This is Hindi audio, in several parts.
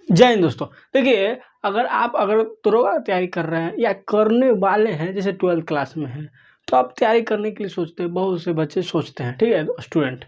जय हिंद दोस्तों। देखिए, अगर दरोगा की तैयारी कर रहे हैं या करने वाले हैं, जैसे 12th क्लास में हैं, तो आप तैयारी करने के लिए सोचते हैं, बहुत से बच्चे सोचते हैं, ठीक है, स्टूडेंट।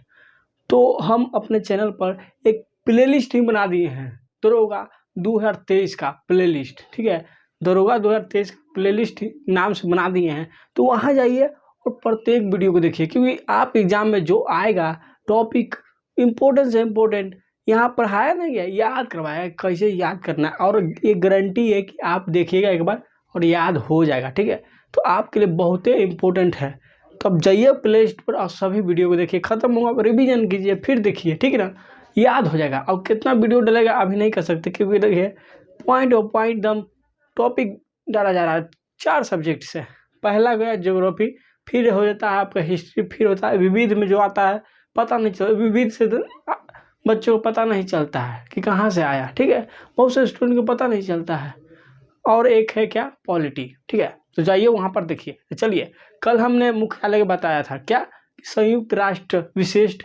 तो हम अपने चैनल पर एक प्लेलिस्ट ही बना दिए हैं, दरोगा 2023 का प्लेलिस्ट, ठीक है। दरोगा 2023 का प्लेलिस्ट नाम से बना दिए हैं, तो वहाँ जाइए और प्रत्येक वीडियो को देखिए, क्योंकि आप एग्जाम में जो आएगा टॉपिक इम्पोर्टेंट से इम्पोर्टेंट यहाँ पढ़ाया नहीं गया, याद करवाया है, कैसे याद करना है। और ये गारंटी है कि आप देखिएगा एक बार और याद हो जाएगा, ठीक है। तो आपके लिए बहुत ही इम्पोर्टेंट है। तो अब जाइए प्ले लिस्ट पर और सभी वीडियो को देखिए, खत्म होगा रिवीजन कीजिए, फिर देखिए, ठीक है ना, याद हो जाएगा। और कितना वीडियो डलेगा अभी नहीं कर सकते, क्योंकि देखिए पॉइंट दम टॉपिक डाला जा रहा है 4 सब्जेक्ट से। पहला गया ज्योग्राफी, फिर हो जाता है आपका हिस्ट्री, फिर होता है विविध में जो आता है पता नहीं चलता, विविध से बच्चों को पता नहीं चलता है कि कहाँ से आया, ठीक है। बहुत से स्टूडेंट को पता नहीं चलता है। और एक है क्या, पॉलिटी, ठीक है। तो जाइए वहाँ पर देखिए। तो चलिए, कल हमने मुख्यालय बताया था क्या, संयुक्त राष्ट्र विशिष्ट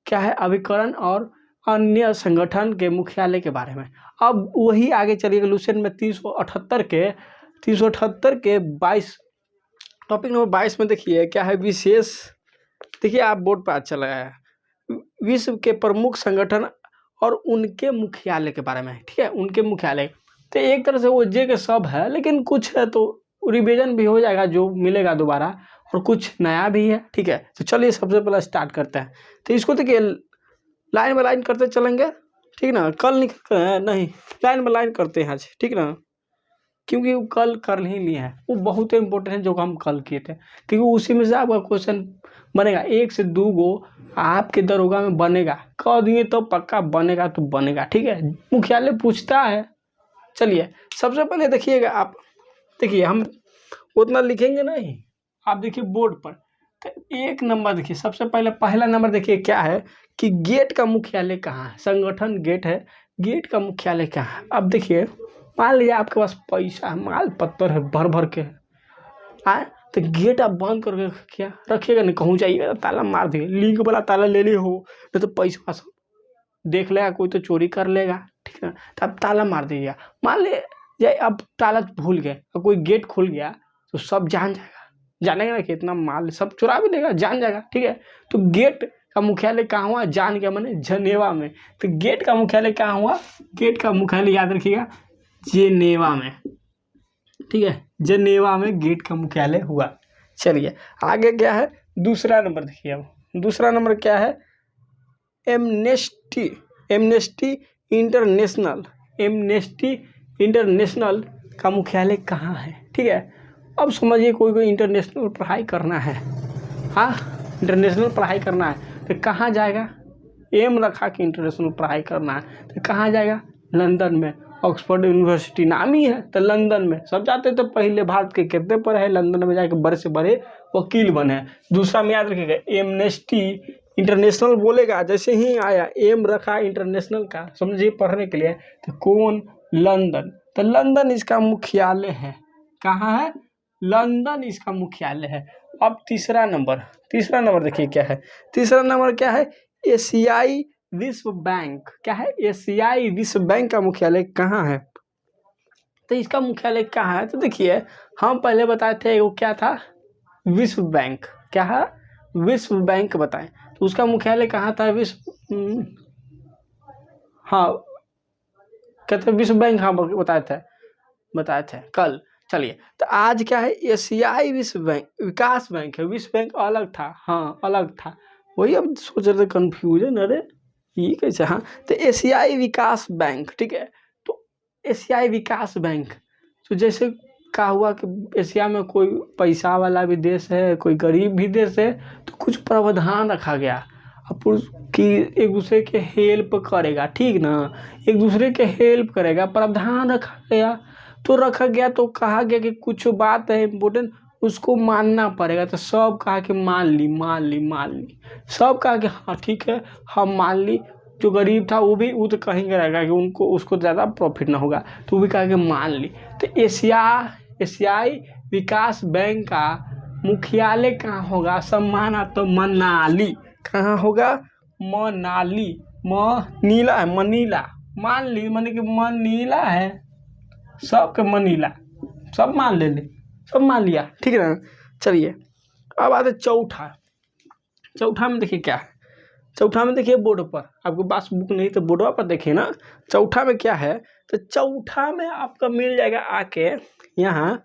क्या है अभिकरण और अन्य संगठन के मुख्यालय के बारे में। अब वही आगे चलिए लुसेंट में 378 के 22 टॉपिक नंबर 22 में देखिए क्या है विशेष। देखिए आप बोर्ड पर आज चला है विश्व के प्रमुख संगठन और उनके मुख्यालय के बारे में, ठीक है, उनके मुख्यालय। तो एक तरह से वो जे के सब है, लेकिन कुछ है तो रिवीजन भी हो जाएगा जो मिलेगा दोबारा, और कुछ नया भी है, ठीक है। तो चलिए सबसे पहले स्टार्ट करते हैं। तो इसको देखिए लाइन बाय लाइन करते चलेंगे, ठीक ना। कल नहीं, लाइन बाय लाइन करते हैं आज, ठीक ना, क्योंकि वो कल कर ही लिए हैं, वो बहुत इंपॉर्टेंट है जो हम कल किए थे, क्योंकि उसी में से आपका क्वेश्चन बनेगा। 1 से 2 गो आपके दरोगा में बनेगा, कह दिए तो पक्का बनेगा, तो बनेगा, ठीक है। मुख्यालय पूछता है। चलिए सबसे पहले देखिएगा आप, देखिए हम उतना लिखेंगे नहीं, आप देखिए बोर्ड पर। तो 1 नंबर देखिए, सबसे पहले पहला नंबर देखिए क्या है कि गेट का मुख्यालय कहाँ है। संगठन गेट है, गेट का मुख्यालय कहाँ है। अब देखिए मान लीजिए आपके पास पैसा है, माल पत्थर है, भर भर के आए, तो गेट आप बंद करके क्या रखिएगा, नहीं कहूँ जाइएगा ताला मार दिए, लिंक वाला ताला ले ली हो, नहीं तो पैसा सब देख लेगा कोई तो चोरी कर लेगा, ठीक है। तो आप ताला मार दीजिएगा। मान लीजिए अब ताला भूल गए और कोई गेट खुल गया, तो सब जान जाएगा, जानेगा ना कि इतना माल सब चुरा भी लेगा, जान जाएगा, ठीक है। तो गेट का मुख्यालय कहाँ हुआ, जान गया मैंने जनेवा में। तो गेट का मुख्यालय कहाँ हुआ, गेट का मुख्यालय याद रखिएगा जेनेवा में, ठीक है, जेनेवा में गेट का मुख्यालय हुआ। चलिए आगे क्या है, दूसरा नंबर देखिए। अब दूसरा नंबर क्या है, एमनेस्टी इंटरनेशनल का मुख्यालय कहाँ है, ठीक है। अब समझिए कोई इंटरनेशनल पढ़ाई करना है, हाँ इंटरनेशनल पढ़ाई करना है, तो कहाँ जाएगा, एम रखा कि इंटरनेशनल पढ़ाई करना है, तो कहाँ जाएगा, लंदन में। ऑक्सफोर्ड यूनिवर्सिटी नामी है, तो लंदन में सब जाते, तो पहले भारत के कितने पर है, लंदन में जाके बड़े से बड़े वकील बने। दूसरा में याद रखिएगा एमनेस्टी इंटरनेशनल बोलेगा, जैसे ही आया एम रखा इंटरनेशनल का, समझिए पढ़ने के लिए, तो कौन, लंदन। तो लंदन इसका मुख्यालय है, कहाँ है, लंदन इसका मुख्यालय है। अब तीसरा नंबर देखिए क्या है, तीसरा नंबर क्या है, एशियाई विश्व बैंक। क्या है, एशियाई विश्व बैंक का मुख्यालय कहाँ है। तो इसका मुख्यालय कहाँ है, तो देखिए हम पहले बताए थे वो क्या था, विश्व बैंक, क्या है, विश्व बैंक बताएं। तो उसका मुख्यालय कहाँ था, हाँ कहते विश्व बैंक, हाँ बताए थे कल। चलिए तो आज क्या है, एशियाई विश्व बैंक, विकास बैंक है, विश्व बैंक अलग था, हाँ अलग था, वही अब सोच रहे थे कन्फ्यूजन, अरे ये कैसे, हाँ तो एशियाई विकास बैंक, ठीक है। तो एशियाई विकास बैंक, तो जैसे क्या हुआ कि एशिया में कोई पैसा वाला भी देश है, कोई गरीब भी देश है, तो कुछ प्रावधान रखा गया कि एक दूसरे के हेल्प करेगा, ठीक ना, एक दूसरे के हेल्प करेगा, प्रावधान रखा गया। तो कहा गया कि कुछ बात है इम्पोर्टेंट, उसको मानना पड़ेगा। तो सब कहा कि मान ली, सब कहा कि हाँ ठीक है हम मान ली। जो गरीब था वो तो कहीं रहेगा कि उसको ज़्यादा प्रॉफिट ना होगा, तो वो भी कहा कि मान ली। तो एशियाई विकास बैंक का मुख्यालय कहाँ होगा, सम्माना तो मनाली, कहाँ होगा, मनाली, मनीला है, मनीला, मान ली माने कि मनीला है, सबके मनीला, सब मान ले, सब मान लिया, ठीक है ना। चलिए अब आते चौथा। चौथा में देखिए क्या है, चौथा में देखिए बोर्ड पर, आपके पास बुक नहीं तो बोर्ड पर देखिए ना। चौथा में क्या है, तो चौथा में आपका मिल जाएगा आके यहाँ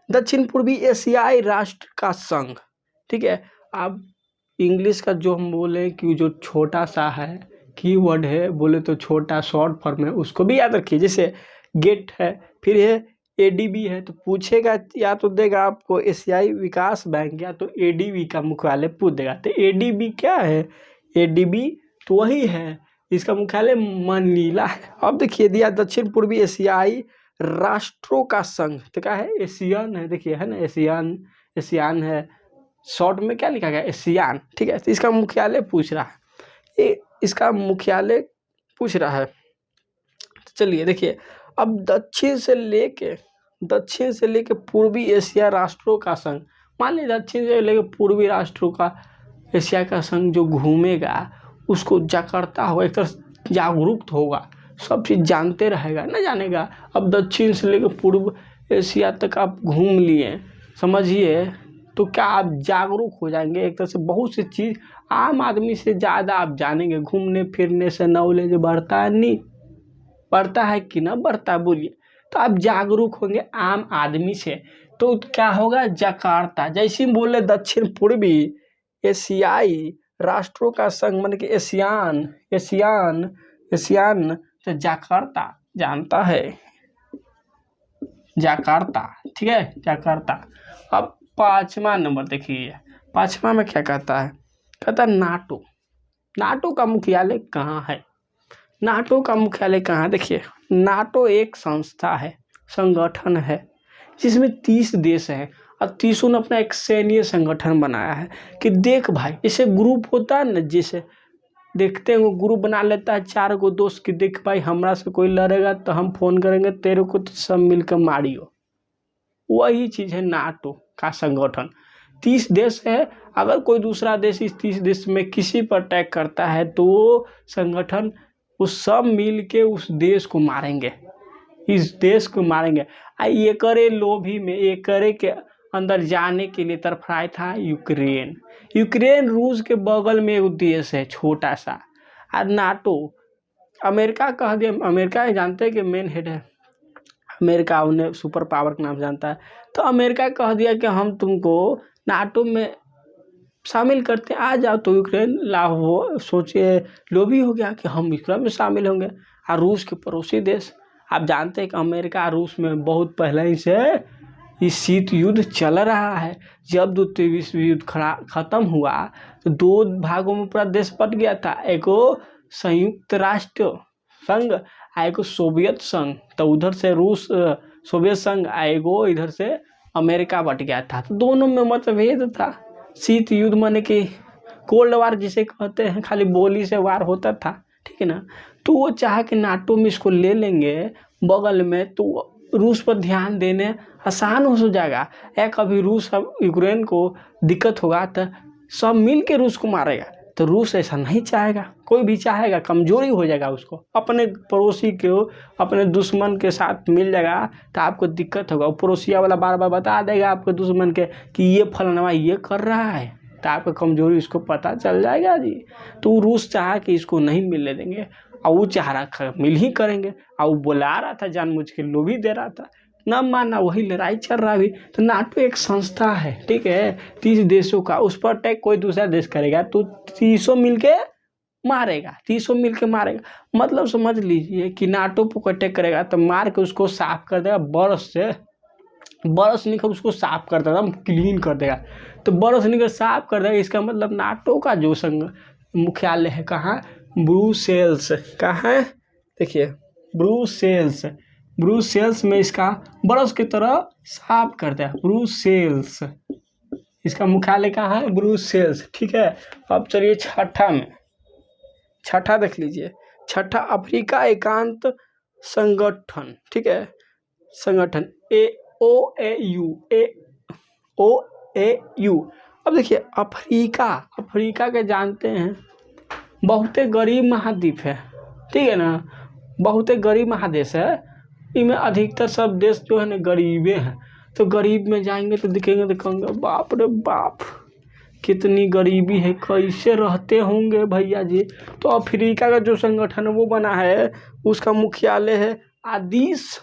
दक्षिण पूर्वी एशियाई राष्ट्र का संघ, ठीक है। आप इंग्लिश का जो हम बोले कि जो छोटा सा है कीवर्ड है, बोले तो छोटा शॉर्ट फॉर्म है, उसको भी याद रखिए। जैसे गेट है, फिर है एडीबी है, तो पूछेगा या तो देगा आपको एशियाई विकास बैंक, या तो एडीबी का मुख्यालय पूछ देगा। तो एडीबी क्या है, एडीबी तो वही है, इसका मुख्यालय मनीला है। अब देखिए दिया दक्षिण पूर्वी एशियाई राष्ट्रों का संघ, तो क्या है, एशियन है, देखिए है ना, एशियन, एशियान है, शॉर्ट में क्या लिखा गया, एशियान, ठीक है। तो इसका मुख्यालय पूछ रहा है, इसका मुख्यालय पूछ रहा है। चलिए देखिए, अब दक्षिण से लेके पूर्वी एशिया राष्ट्रों का संघ, मान लीजिए दक्षिण से लेके पूर्वी राष्ट्रों का एशिया का संघ जो घूमेगा उसको जकार्ता होगा, एक तरह जागरूक होगा, सब चीज़ जानते रहेगा ना, जानेगा। अब दक्षिण से लेकर पूर्व एशिया तक आप घूम लिए, समझिए, तो क्या आप जागरूक हो जाएंगे, एक तरह से बहुत सी चीज़ आम आदमी से ज़्यादा आप जानेंगे। घूमने फिरने से नॉलेज बढ़ता है, नहीं बढ़ता है कि ना बढ़ता है, बोलिए। तो आप जागरूक होंगे आम आदमी से, तो क्या होगा, जकार्ता, जैसे ही बोले दक्षिण पूर्वी एशियाई राष्ट्रों का संघ, मतलब कि एशियान, एशियान, एशियान, तो जकार्ता जानता है, जकार्ता, ठीक है, जकार्ता। अब 5वां नंबर देखिए, 5वां में क्या कहता है, कहता है नाटो। नाटो का मुख्यालय कहाँ है, नाटो का मुख्यालय कहाँ, देखिए नाटो एक संस्था है, संगठन है, जिसमें 30 देश हैं, और 30 ने अपना एक सैन्य संगठन बनाया है। कि देख भाई, जैसे ग्रुप होता है ना, जैसे देखते हैं वो ग्रुप बना लेता है 4 गो दोस्त, कि देख भाई हमरा से कोई लड़ेगा तो हम फोन करेंगे तेरे को, तो सब मिलकर मारियो। वही चीज़ है नाटो का संगठन। 30 देश है, अगर कोई दूसरा देश इस 30 देश में किसी पर अटैक करता है तो वो संगठन, वो सब मिल के उस देश को मारेंगे, इस देश को मारेंगे। ये करे लोभी में, ये करे के अंदर जाने के लिए तरफाया था यूक्रेन। यूक्रेन रूस के बगल में एक देश है छोटा सा, और नाटो अमेरिका कह दिया, अमेरिका जानते हैं कि मेन हेड है अमेरिका, उन्हें सुपर पावर के नाम जानता है। तो अमेरिका कह दिया कि हम तुमको नाटो में शामिल करते, आ जाओ। तो यूक्रेन वो सोचिए लोभी हो गया कि हम यूक्रेन में शामिल होंगे। और रूस के पड़ोसी देश, आप जानते हैं कि अमेरिका रूस में बहुत पहले ही से इस शीत युद्ध चल रहा है। जब द्वितीय विश्व युद्ध खत्म हुआ तो 2 भागों में पूरा देश बट गया था, एक संयुक्त राष्ट्र संघ, एक सोवियत संघ। तो उधर से रूस सोवियत संघ, एगो इधर से अमेरिका बट गया था। तो दोनों में मतभेद था। शीत युद्ध माने कि कोल्ड वार जिसे कहते हैं, खाली बोली से वार होता था, ठीक है ना। तो वो चाह के नाटो में इसको ले लेंगे बगल में, तो रूस पर ध्यान देने आसान हो जाएगा। या कभी रूस यूक्रेन को दिक्कत होगा तो सब मिल के रूस को मारेगा। तो रूस ऐसा नहीं चाहेगा, कोई भी चाहेगा कमजोरी हो जाएगा उसको, अपने पड़ोसी को, अपने दुश्मन के साथ मिल जाएगा तो आपको दिक्कत होगा। पड़ोसिया वाला बार बार बता देगा आपके दुश्मन के कि ये फलाना ये कर रहा है, तो आपको कमजोरी उसको पता चल जाएगा जी। तो रूस चाहा कि इसको नहीं मिलने देंगे, और वो चाह रहा मिल ही करेंगे, और वो बुला रहा था जानबूझ के, लोभी दे रहा था, न माना, वही लड़ाई चल रहा अभी। तो नाटो एक संस्था है, ठीक है, 30 देशों का, उस पर अटैक कोई दूसरा देश करेगा तो 30 मिलके मारेगा, 30 मिलके मारेगा। मतलब समझ लीजिए कि नाटो पर अटैक करेगा तो मार के उसको साफ कर देगा, बरस निकल उसको साफ कर देगा, क्लीन कर देगा। तो बरस निकल साफ कर देगा, इसका मतलब नाटो का जो संघ मुख्यालय है कहाँ, ब्रुसेल्स, कहाँ है, देखिए ब्रुसेल्स में इसका बरस की तरह साफ कर दिया, ब्रुसेल्स, इसका मुख्यालय कहाँ है, ब्रुसेल्स, ठीक है। अब चलिए छठा में, छठा देख लीजिए, छठा अफ्रीका एकांत संगठन, ठीक है, संगठन OAU। अब देखिए अफ्रीका के जानते हैं बहुते गरीब महाद्वीप है, ठीक है ना। बहुत एक गरीब महादेश है, इनमें अधिकतर सब देश जो है ना गरीबे हैं। तो गरीब में जाएंगे तो दिखेंगे तो कहेंगे बाप रे बाप कितनी गरीबी है, कैसे रहते होंगे भैया जी। तो अफ्रीका का जो संगठन वो बना है उसका मुख्यालय है अदीस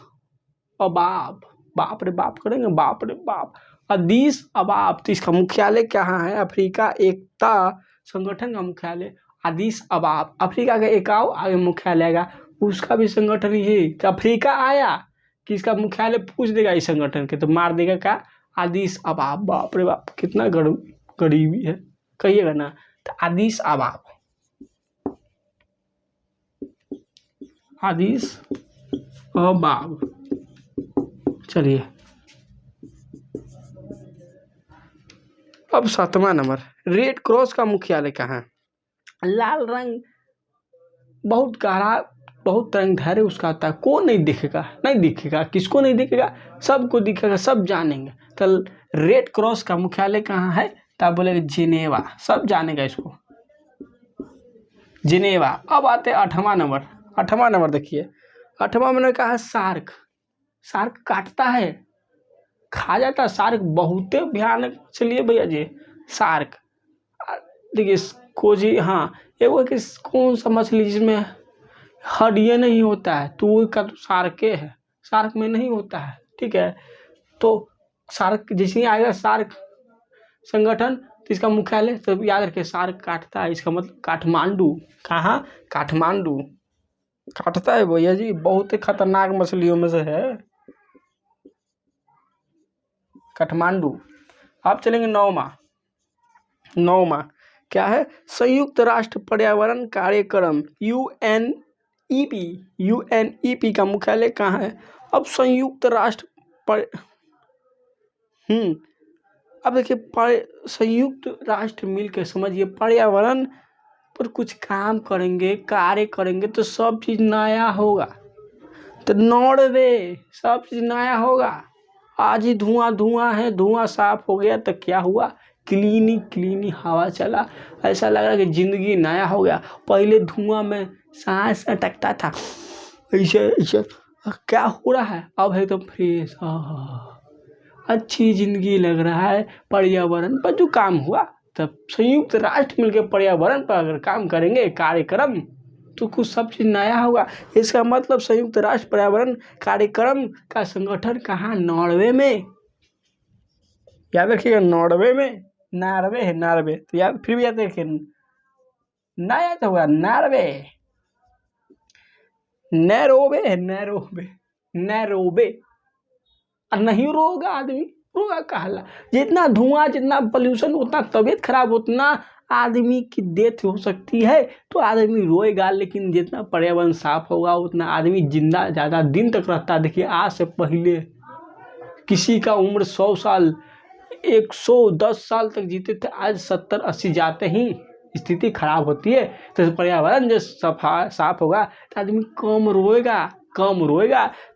अबाब। बाप रे बाप करेंगे, बाप रे बाप, अदीस अबाब। तो इसका मुख्यालय कहाँ है? अफ्रीका एकता संगठन का मुख्यालय अदीस अबाब। अफ्रीका का एकाव आगे मुख्यालय आएगा, उसका भी संगठन ये। तो अफ्रीका आया कि इसका मुख्यालय पूछ देगा इस संगठन के, तो मार देगा क्या? अदीस अबाब। बाप रे बाप कितना गरीबी है, कहिएगा ना। तो अदीस अबाब, अदीस अबाब। चलिए अब 7वां नंबर, रेड क्रॉस का मुख्यालय कहाँ है? लाल रंग बहुत गहरा, बहुत रंग धैर्य उसका आता है। कौन नहीं दिखेगा? नहीं दिखेगा, किसको नहीं दिखेगा? सबको दिखेगा, सब जानेंगे। तो रेड क्रॉस का मुख्यालय कहाँ है? तो आप बोलेंगे जिनेवा, सब जानेगा इसको, जिनेवा। अब आते हैं 8वां नंबर। 8वां नंबर देखिए, 8वां नंबर कहा है शार्क। शार्क काटता है, खा जाता है शार्क, बहुत भयानक चलिए भैया जी। शार्क देखिए कोजी, हाँ एगो कि कौन सा मछली जिसमें हड्डियाँ नहीं होता है, तो वो का तो शार्के है, शार्क में नहीं होता है, ठीक है। तो शार्क जैसे ही आएगा शार्क संगठन, तो इसका मुख्यालय तो याद रखिए शार्क काटता है, इसका मतलब काठमांडू। कहाँ? काठमांडू काटता है भैया जी, बहुत ही खतरनाक मछलियों में से है काठमांडू। आप चलेंगे 9वां क्या है? संयुक्त राष्ट्र पर्यावरण कार्यक्रम UNEP। UNEP का मुख्यालय कहाँ है? अब संयुक्त राष्ट्र अब देखिए संयुक्त राष्ट्र मिलकर समझिए पर्यावरण पर कुछ काम करेंगे, कार्य करेंगे तो सब चीज नया होगा। तो नॉर्वे सब चीज नया होगा। आज ही धुआं है, धुआं साफ हो गया तो क्या हुआ? क्लीनी हवा चला, ऐसा लग रहा है कि जिंदगी नया हो गया। पहले धुआं में सांस अटकता था, ऐसे क्या हो रहा है? अब है तो फ्रेश, अच्छी जिंदगी लग रहा है। पर्यावरण पर जो काम हुआ, तब संयुक्त राष्ट्र मिलकर पर्यावरण पर अगर काम करेंगे कार्यक्रम, तो कुछ सब चीज नया होगा। इसका मतलब संयुक्त राष्ट्र पर्यावरण कार्यक्रम का संगठन कहाँ? नॉर्वे में। याद रखिएगा नॉर्वे में, नॉर्वे है, नॉर्वे तो याद, फिर भी याद रखिए नया तो होगा नॉर्वे। नैरोबे है, नैरोबे। और नहीं रोगा आदमी, रोगा कहला। जितना धुआं, जितना पोल्यूशन, उतना तबीयत खराब, उतना आदमी की डेथ हो सकती है, तो आदमी रोएगा। लेकिन जितना पर्यावरण साफ होगा उतना आदमी जिंदा ज़्यादा दिन तक रहता है। देखिए आज से पहले किसी का उम्र 100 साल, 110 साल तक जीते थे, आज 70-80 जाते ही स्थिति खराब होती है। तो पर्यावरण जो साफ होगा तो आदमी कम रोएगा।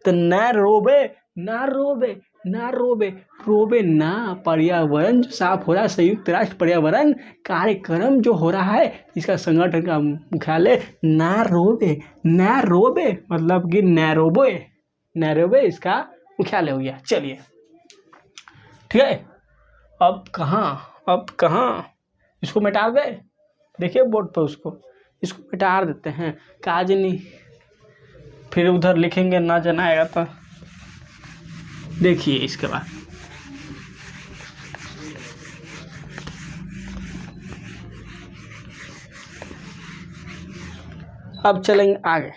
तो ना रोबे ना, पर्यावरण जो साफ हो रहा है, संयुक्त राष्ट्र पर्यावरण कार्यक्रम जो हो रहा है, इसका संगठन का मुख्यालय ना रोबे मतलब कि नैरोबे इसका मुख्यालय हो गया। चलिए ठीक है, अब कहाँ इसको मिटा दे। देखिए बोर्ड पर इसको मिटा देते हैं, काज नहीं फिर उधर लिखेंगे ना जनाएगा। तो देखिए इसके बाद अब चलेंगे आगे।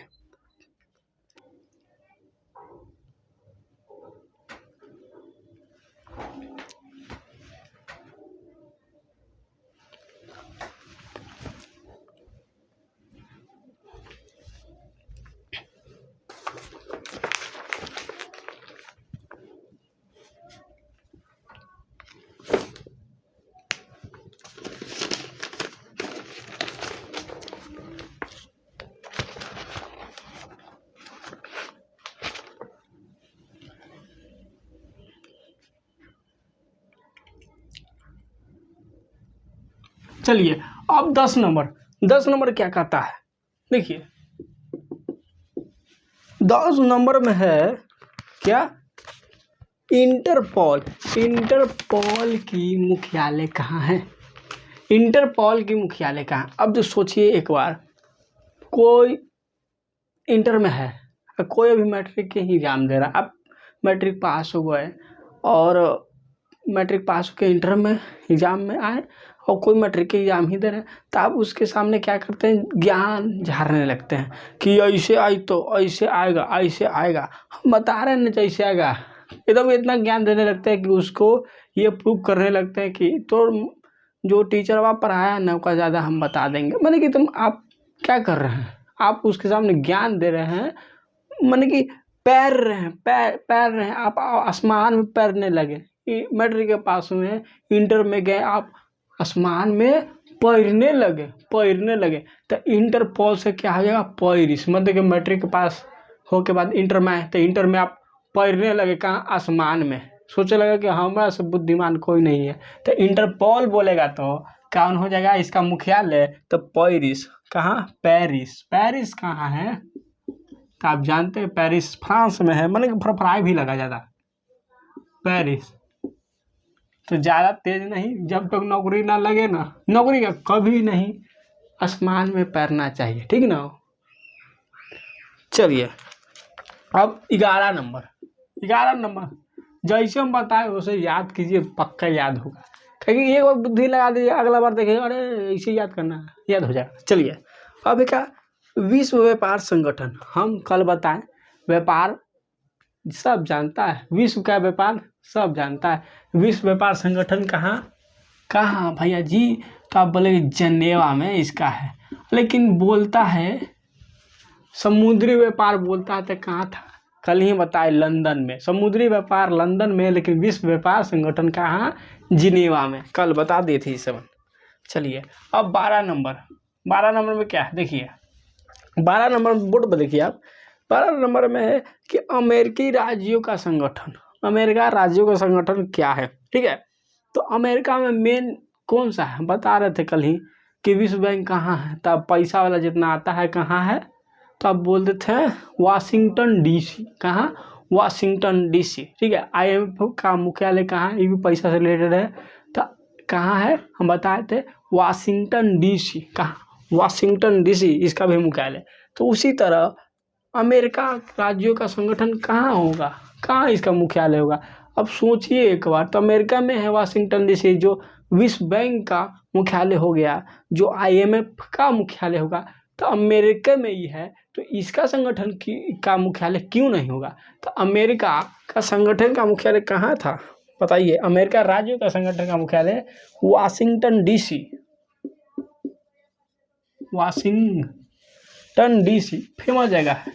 चलिए अब 10 नंबर क्या कहता है? देखिए 10 नंबर में है क्या? इंटरपोल। इंटरपोल की मुख्यालय कहाँ है? इंटरपोल की मुख्यालय कहाँ? अब जो सोचिए एक बार, कोई इंटर में है, कोई अभी मैट्रिक के ही एग्जाम दे रहा, अब मैट्रिक पास हो गए और मैट्रिक पास होकर इंटर में एग्ज़ाम में आए और कोई मैट्रिक के एग्ज़ाम ही दे रहे हैं, तो आप उसके सामने क्या करते हैं? ज्ञान झाड़ने लगते हैं कि ऐसे आई तो ऐसे आएगा, ऐसे आएगा। हम बता रहे हैं ना जैसे आएगा, एकदम इतना ज्ञान देने लगते हैं कि उसको ये प्रूव करने लगते हैं कि तो जो टीचर वहाँ पढ़ाया ना उसका ज़्यादा हम बता देंगे। माने कि आप क्या कर रहे हैं? आप उसके सामने ज्ञान दे रहे हैं, माने कि पैर रहे हैं, पैर रहे हैं, आप आसमान में पैरने लगे। मैट्रिक के पास में, इंटर में गए, आप आसमान में पैरने लगे। तो इंटरपोल से क्या हो जाएगा? पैरिस। मतलब कि मैट्रिक के पास हो के बाद इंटर में आए तो इंटर में आप पैरने लगे, कहाँ? आसमान में। सोचे लगा कि हमारा से बुद्धिमान कोई नहीं है, तो इंटरपोल बोलेगा तो कौन हो जाएगा इसका मुख्यालय? तो पैरिस। कहाँ? पेरिस। पेरिस कहाँ है? तो आप जानते हैं पेरिस फ्रांस में है। मतलब फरफराई भी लगा ज़्यादा, पेरिस। तो ज़्यादा तेज नहीं, जब तक नौकरी ना लगे ना, नौकरी का कभी नहीं, आसमान में पैरना चाहिए, ठीक ना? चलिए अब 11 नंबर जैसे हम बताए वैसे याद कीजिए, पक्का याद होगा। क्योंकि एक बार बुद्धि लगा दीजिए, अगला बार देखिए अरे ऐसे याद करना है, याद हो जाएगा। चलिए अब क्या? विश्व व्यापार संगठन। हम कल बताएं, व्यापार सब जानता है, विश्व का व्यापार सब जानता है। विश्व व्यापार संगठन कहाँ भैया जी? तो आप बोलेंगे जनेवा में इसका है, लेकिन बोलता है समुद्री व्यापार बोलता है तो कहाँ था? कल ही बताए, लंदन में। समुद्री व्यापार लंदन में, लेकिन विश्व व्यापार संगठन कहाँ? जिनेवा में। कल बता दी थी सब। चलिए अब 12 नंबर में क्या है देखिए, 12 नंबर बोर्ड पर देखिए आप, 12 नंबर में है कि अमेरिकी राज्यों का संगठन। अमेरिका राज्यों का संगठन क्या है? ठीक है, तो अमेरिका में मेन कौन सा है? बता रहे थे कल ही कि विश्व बैंक कहाँ है, तब पैसा वाला जितना आता है कहाँ है? तो आप बोलते थे वाशिंगटन डीसी। कहाँ? Washington DC. ठीक है, IMF का मुख्यालय कहाँ है? ये भी पैसा से रिलेटेड है, तो कहाँ है? हम बताए थे वाशिंगटन डीसी। कहाँ? वाशिंगटन डीसी इसका भी मुख्यालय। तो उसी तरह अमेरिका राज्यों का संगठन कहाँ होगा? कहाँ इसका मुख्यालय होगा? अब सोचिए एक बार, तो अमेरिका में है वाशिंगटन डीसी, जो विश्व बैंक का मुख्यालय हो गया, जो IMF का मुख्यालय होगा तो अमेरिका में ही है, तो इसका संगठन का मुख्यालय क्यों नहीं होगा? तो अमेरिका का संगठन का मुख्यालय कहाँ था बताइए? अमेरिका राज्यों का संगठन का मुख्यालय Washington DC. Washington DC famous जगह है।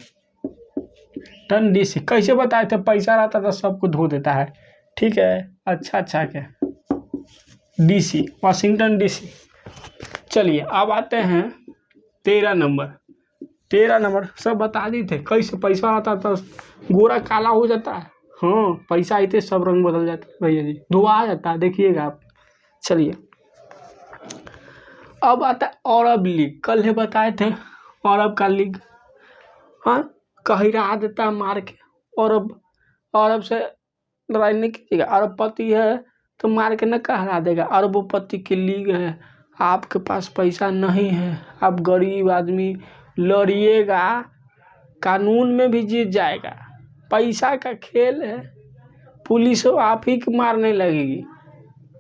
टन डीसी कैसे बताए थे? पैसा रहता था सबको धो देता है। ठीक है, अच्छा क्या डीसी, वाशिंगटन डीसी। चलिए अब आते हैं 13 नंबर सब बता दी थे, कैसे पैसा आता था गोरा काला हो जाता है। हाँ, पैसा आते सब रंग बदल जाता है भैया जी, धुआ आ जाता है, देखिएगा आप। चलिए अब आता है अरब लीग। कल ही बताए थे अरब का लीग। हाँ, कहिरा देता मार के। अरब से लड़ाई नहीं कीजिएगा, अरबपति है तो मार के न कहरा देगा। अरबपति की लीग है, आपके पास पैसा नहीं है, आप गरीब आदमी लड़िएगा, कानून में भी जीत जाएगा। पैसा का खेल है, पुलिस आप ही के मारने लगेगी।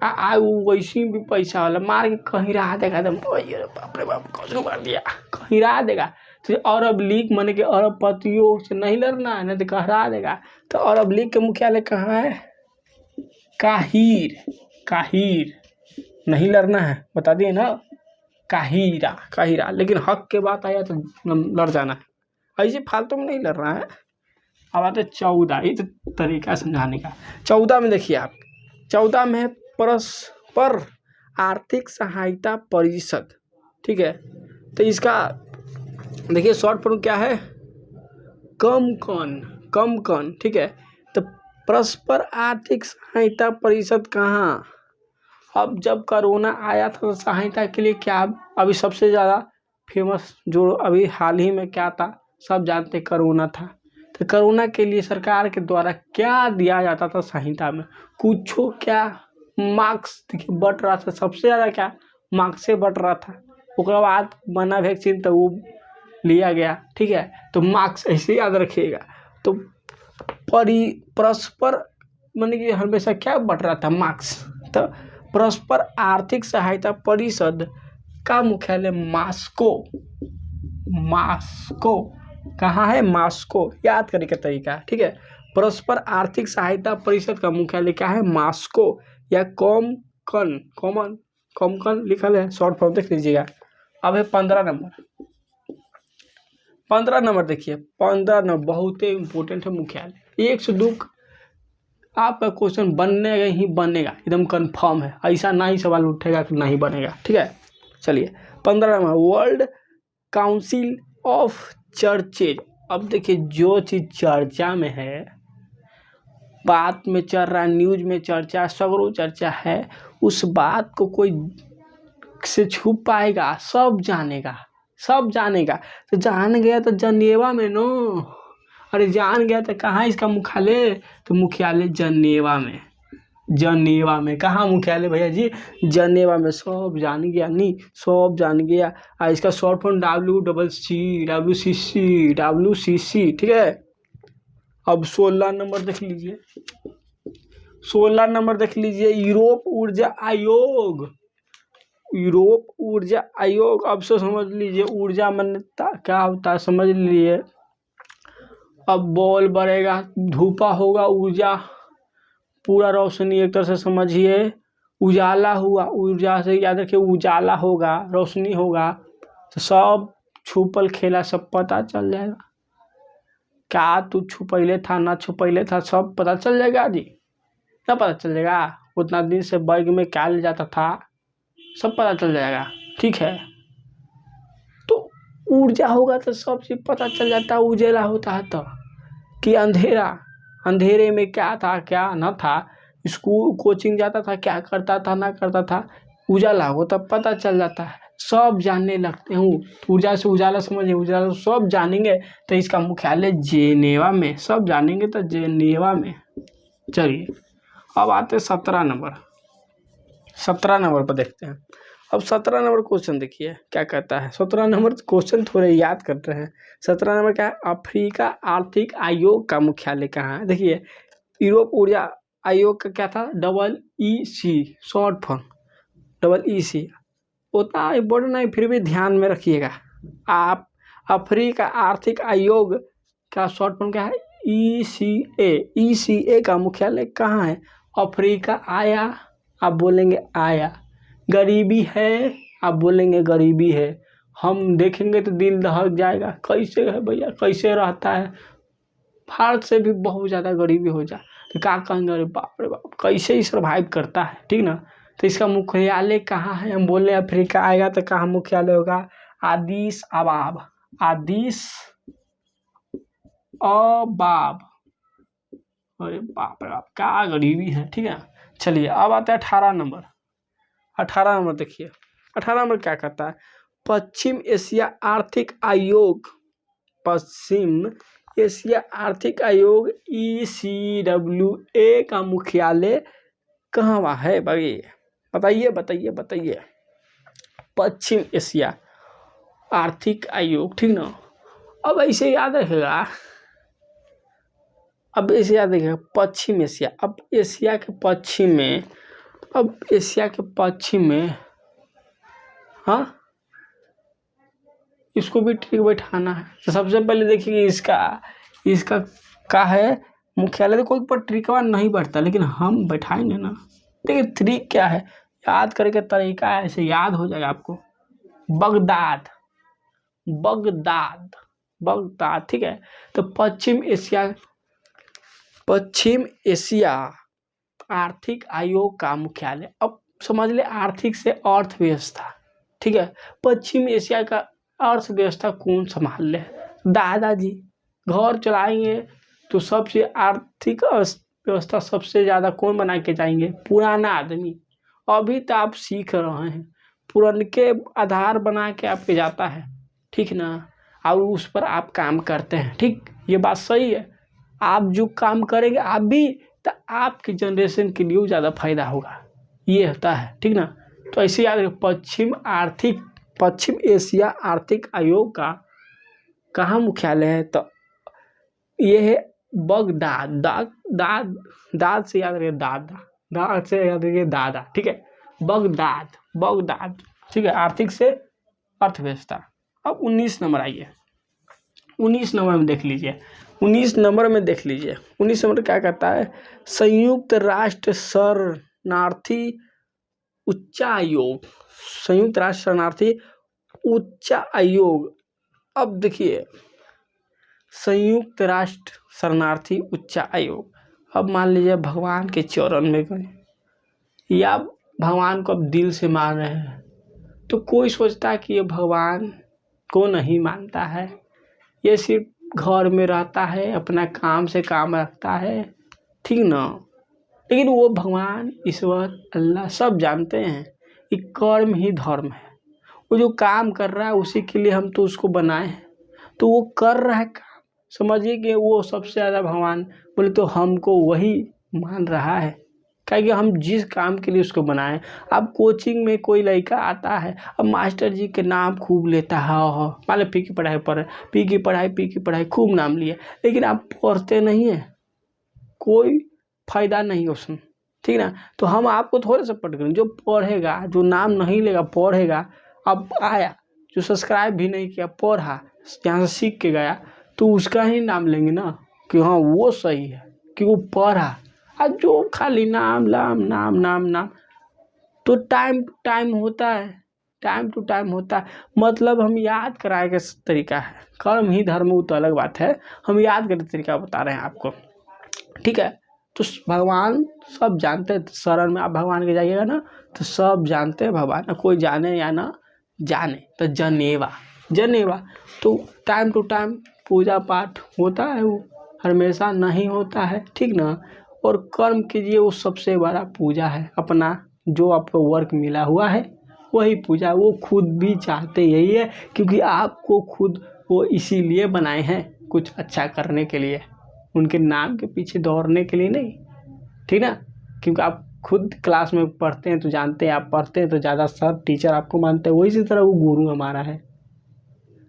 वैसी भी पैसा वाला मार के कहीं रहा देगा, एकदम बाप रे बाप कौन मार दिया, कहीं रहा देगा। तो अरब लीग माने कि अरबपतियों से नहीं लड़ना है, नहीं तो कहरा देगा। तो अरब लीग के मुख्यालय कहाँ है? काहिर नहीं लड़ना है, बता दिए ना, काहिरा। लेकिन हक के बात आया तो लड़ जाना है, ऐसे फालतू में नहीं लड़ना है। अब आते 14, ये तो तरीका समझाने का। 14 में देखिए आप, 14 में परस्पर आर्थिक सहायता परिषद। ठीक है, तो इसका देखिए शॉर्ट फॉर्म क्या है? कम। ठीक है, तो परस्पर आर्थिक सहायता परिषद कहाँ? अब जब कोरोना आया था तो सहायता के लिए क्या, अभी सबसे ज़्यादा फेमस जो अभी हाल ही में क्या था, सब जानते कोरोना था। तो कोरोना के लिए सरकार के द्वारा क्या दिया जाता था संहिता में? कुछ क्या मार्क्स देखिए बट रहा था, सबसे ज़्यादा क्या मार्क्स से बट रहा था। उसके बाद बना वैक्सीन तो वो लिया गया, ठीक है। तो मार्क्स ऐसे याद रखिएगा। तो परस्पर माने कि हमेशा क्या बट रहा था मार्क्स। तो परस्पर आर्थिक सहायता परिषद का मुख्यालय मास्को कहाँ है? मास्को, याद करने का तरीका, ठीक है। परस्पर आर्थिक सहायता परिषद का मुख्यालय क्या है? मास्को या कॉमकन लिखल है, शॉर्ट फॉर्म देख लीजिएगा। अब है 15 नंबर देखिए, 15 नंबर बहुत ही इंपॉर्टेंट है मुख्यालय। 1 से 2 आपका क्वेश्चन बनेगा ही बनेगा, एकदम कंफर्म है, ऐसा ना ही सवाल उठेगा कि नहीं बनेगा, ठीक है। चलिए 15 number, world council of churches. अब देखिए जो चीज़ चर्चा में है, बात में चल रहा है, न्यूज में चर्चा, सगरों चर्चा है, उस बात को कोई से छुप पाएगा? सब जानेगा। तो जान गया तो जनेवा में नो, अरे जान गया तो कहाँ इसका मुख्यालय? तो मुख्यालय जनेवा में। कहाँ मुख्यालय भैया जी? जनेवा में। सब जान गया नहीं, सब जान गया। इसका शॉर्ट फॉर्म WCC, ठीक है। अब 16 नंबर देख लीजिए, 16 नंबर देख लीजिए, यूरोप ऊर्जा आयोग। अब से समझ लीजिए ऊर्जा मान्यता क्या होता है, समझ लीजिए। अब बॉल बढ़ेगा, धूपा होगा, ऊर्जा पूरा रोशनी, एक तरह से समझिए उजाला हुआ, ऊर्जा से याद रखिए उजाला होगा, रोशनी होगा, तो सब छुपल खेला सब पता चल जाएगा। क्या तू छुपैले था ना छुपैले था, सब पता चल जाएगा जी। क्या पता चल जाएगा? उतना दिन से बैग में क्या ले जाता था, सब पता चल जाएगा, ठीक है। तो ऊर्जा होगा तो सब चीज पता चल जाता है। उजेला होता है तो कि अंधेरे में क्या था क्या न था, स्कूल कोचिंग जाता था क्या करता था ना करता था, उजाला हो तब पता चल जाता है, सब जानने लगते हैं। ऊर्जा से उजाला समझिए, उजाला सब जानेंगे तो इसका मुख्यालय जेनेवा में, सब जानेंगे तो जेनेवा में। चलिए अब आते 17 नंबर पर देखते हैं। अब 17 नंबर क्वेश्चन देखिए क्या कहता है। 17 नंबर क्वेश्चन थोड़े याद करते हैं। 17 नंबर क्या है? अफ्रीका आर्थिक आयोग का मुख्यालय कहाँ है? देखिए यूरोप ऊर्जा आयोग का क्या था? EEC, short form EEC। उतना इम्पोर्टेंट नहीं, फिर भी ध्यान में रखिएगा। आप अफ्रीका आर्थिक आयोग का शॉर्ट फॉर्म क्या है? ECA का मुख्यालय कहाँ है? अफ्रीका। आया आप बोलेंगे आया, गरीबी है आप बोलेंगे गरीबी है। हम देखेंगे तो दिल दहक जाएगा, कैसे है भैया, कैसे रहता है, भारत से भी बहुत ज़्यादा गरीबी हो जाए तो क्या कहेंगे, अरे बाप रे बाप कैसे ही सर्वाइव करता है, ठीक ना। तो इसका मुख्यालय कहाँ है? हम बोले अफ्रीका आएगा तो कहाँ मुख्यालय होगा? आदिस अबाब। अरे बाप रे बाप क्या गरीबी है, ठीक है। चलिए अब आता है 18 नंबर। 18 नंबर देखिए, 18 नंबर क्या कहता है? पश्चिम एशिया आर्थिक आर्थिक आयोग ECWA का मुख्यालय कहाँ है भाई? बताइए। पश्चिम एशिया आर्थिक आयोग, ठीक ना। अब ऐसे याद रखेगा, पश्चिम एशिया। अब एशिया के पश्चिम में, हाँ इसको भी ठीक बैठाना है। तो सबसे पहले देखिए इसका क्या है मुख्यालय। तो कोई पर ट्रिकवा नहीं बैठता, लेकिन हम बैठाएंगे ना। देखिए ट्रिक क्या है, याद करने का तरीका है, ऐसे याद हो जाएगा आपको। बगदाद, ठीक है। तो पश्चिम एशिया आर्थिक आयोग का मुख्यालय। अब समझ ले आर्थिक से अर्थव्यवस्था, ठीक है। पश्चिम एशिया का अर्थव्यवस्था कौन संभाल ले? दादाजी। घर चलाएंगे तो सबसे आर्थिक व्यवस्था सबसे ज़्यादा कौन बना के जाएंगे? पुराना आदमी। अभी तो आप सीख रहे हैं, पुरनके आधार बना के आपके जाता है, ठीक ना, और उस पर आप काम करते हैं, ठीक। ये बात सही है। आप जो काम करेंगे आप भी, तो आपकी जनरेशन के लिए ज़्यादा फायदा होगा, ये होता है, ठीक ना। तो ऐसे याद रखिए, पश्चिम एशिया आर्थिक आयोग का कहाँ मुख्यालय है, तो ये है बगदाद। दाद दाद से याद रखिए, दाद से याद रखिए दादा, ठीक है। बगदाद, ठीक है। आर्थिक से अर्थव्यवस्था। अब 19 नंबर आइए, 19 नंबर में देख लीजिए, 19 नंबर क्या कहता है, संयुक्त राष्ट्र शरणार्थी उच्चायोग, संयुक्त राष्ट्र शरणार्थी उच्चायोग। अब देखिए, संयुक्त राष्ट्र शरणार्थी उच्चायोग, अब मान लीजिए भगवान के चरण में गए या भगवान को अब दिल से मान रहे हैं, तो कोई सोचता है कि ये भगवान को नहीं मानता है, ये सिर्फ घर में रहता है, अपना काम से काम रखता है, ठीक ना। लेकिन वो भगवान, ईश्वर, अल्लाह सब जानते हैं कि कर्म ही धर्म है। वो जो काम कर रहा है उसी के लिए हम तो उसको बनाए हैं, तो वो कर रहा है काम, समझिए कि वो सबसे ज़्यादा भगवान बोले तो हमको वही मान रहा है, क्योंकि हम जिस काम के लिए उसको बनाए। अब कोचिंग में कोई लड़का आता है, अब मास्टर जी के नाम खूब लेता है, मान लो पी की पढ़ाई खूब नाम लिए, लेकिन आप पढ़ते नहीं है, कोई फायदा नहीं उसमें, ठीक ना। तो हम आपको थोड़ा सा पढ़ करें, जो पढ़ेगा, जो नाम नहीं लेगा पढ़ेगा, अब आया जो सब्सक्राइब भी नहीं किया, पढ़ा, यहाँ से सीख के गया, तो उसका ही नाम लेंगे ना कि हाँ वो सही है, कि वो पढ़ा। अब जो खाली नाम नाम, तो टाइम टू टाइम होता है, मतलब हम याद कराए का तरीका है, कर्म ही धर्म, वो तो अलग बात है, हम याद करने तरीका बता रहे हैं आपको, ठीक है। तो भगवान सब जानते हैं, शरण में आप भगवान के जाइएगा ना तो सब जानते हैं भगवान, कोई जाने या ना जाने, तो जनेवा तो टाइम टू टाइम पूजा पाठ होता है, वो हमेशा नहीं होता है, ठीक ना। और कर्म कीजिए, वो सबसे बड़ा पूजा है, अपना जो आपको वर्क मिला हुआ है वही पूजा, वो खुद भी चाहते यही है, क्योंकि आपको खुद वो इसीलिए बनाए हैं, कुछ अच्छा करने के लिए, उनके नाम के पीछे दौड़ने के लिए नहीं, ठीक ना। क्योंकि आप खुद क्लास में पढ़ते हैं तो जानते हैं, आप पढ़ते हैं तो ज़्यादा सर टीचर आपको मानते हैं, वही इसी तरह वो गुरु हमारा है।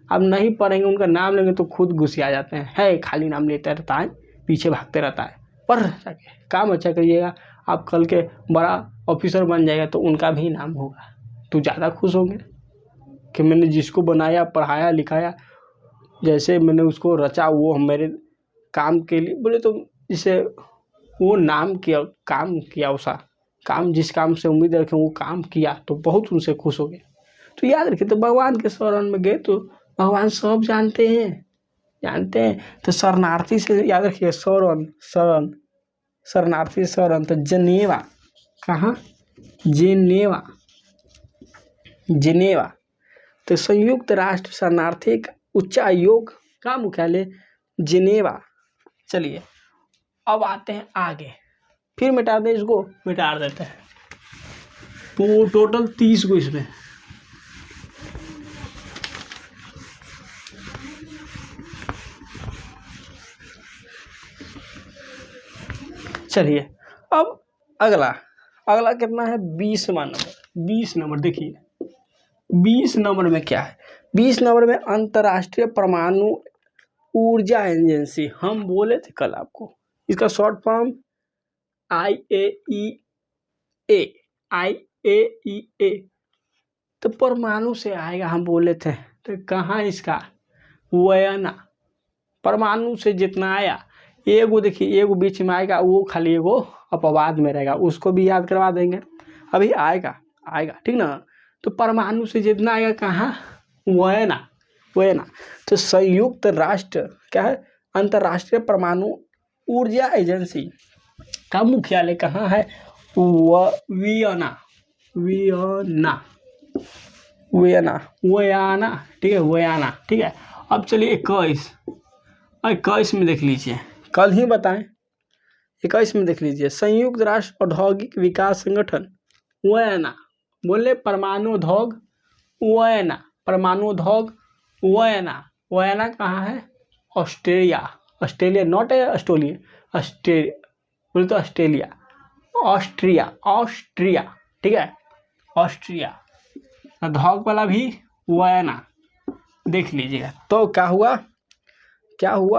अब नहीं पढ़ेंगे, उनका नाम लेंगे तो खुद गुस्सा जाते हैं, है खाली नाम लेते रहता है, पीछे भागते रहता है, पढ़ सके काम अच्छा करिएगा, आप कल के बड़ा ऑफिसर बन जाएगा तो उनका भी नाम होगा, तो ज़्यादा खुश होंगे कि मैंने जिसको बनाया, पढ़ाया, लिखाया, जैसे मैंने उसको रचा वो मेरे काम के लिए बोले, तो इसे वो नाम किया, काम किया, उसका काम, जिस काम से उम्मीद रखें वो काम किया, तो बहुत उनसे खुश हो गए। तो याद रखिए, तो भगवान के शरण में गए तो भगवान सब जानते हैं, तो शरणार्थी से याद रखिए, शरणार्थी शरण, तो जनेवा, कहाँ, जिनेवा, तो संयुक्त राष्ट्र शरणार्थी उच्चायोग का मुख्यालय जिनेवा। चलिए अब आते हैं आगे, फिर मिटा दें, इसको मिटा देते हैं, तो टोटल 30 को इसमें, चलिए अब अगला कितना है, 20वां नंबर। 20 नंबर देखिए, 20 नंबर में क्या है, 20 नंबर में अंतर्राष्ट्रीय परमाणु ऊर्जा एजेंसी, हम बोले थे कल आपको, इसका शॉर्ट फॉर्म IAEA, तो परमाणु से आएगा, हम बोले थे, तो कहाँ इसका वयना, परमाणु से जितना आया, एगो देखिए, एगो बीच में आएगा, वो खाली एगो अपवाद में रहेगा, उसको भी याद करवा देंगे, अभी आएगा, ठीक ना। तो परमाणु से जितना आएगा कहाँ, वयना, तो संयुक्त राष्ट्र क्या है, अंतर्राष्ट्रीय परमाणु ऊर्जा एजेंसी का मुख्यालय कहाँ है, वियना, ठीक है, वयाना, ठीक है। अब चलिए 21 में देख लीजिए, कल ही बताएं, 21 में देख लीजिए, संयुक्त राष्ट्र औद्योगिक विकास संगठन वयना, बोले परमाणु उद्योग वयना, वयना कहाँ है, ऑस्ट्रेलिया ऑस्ट्रेलिया, नॉट ऑस्ट्रेलिया, बोले तो ऑस्ट्रेलिया, ऑस्ट्रिया, ऑस्ट्रिया, ठीक है, ऑस्ट्रिया। अधोग वाला भी वयना, देख लीजिएगा। तो क्या हुआ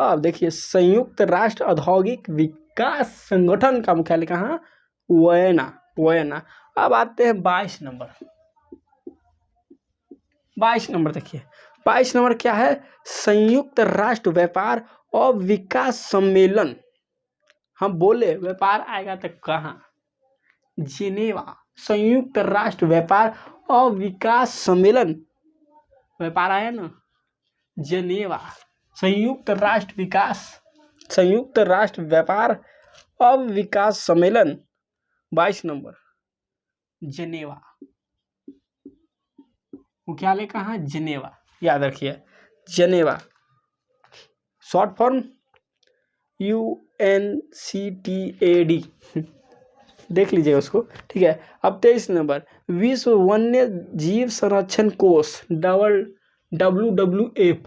अब देखिए, संयुक्त राष्ट्र औद्योगिक विकास संगठन का मुख्यालय कहाँ, वयना। अब आते हैं 22 नंबर। 22 नंबर देखिए, 22 नंबर क्या है, संयुक्त राष्ट्र व्यापार और विकास सम्मेलन। हम बोले व्यापार आएगा तो कहाँ, जिनेवा, संयुक्त राष्ट्र व्यापार और विकास सम्मेलन, व्यापार आया ना, जिनेवा, संयुक्त राष्ट्र व्यापार और विकास सम्मेलन। 22 नंबर जिनेवा, मुख्यालय कहाँ, जिनेवा, याद रखिए, जिनेवा, शॉर्ट फॉर्म UNCTAD, देख लीजिएगा उसको, ठीक है। अब 23 नंबर, विश्व वन्य जीव संरक्षण कोष, WWF,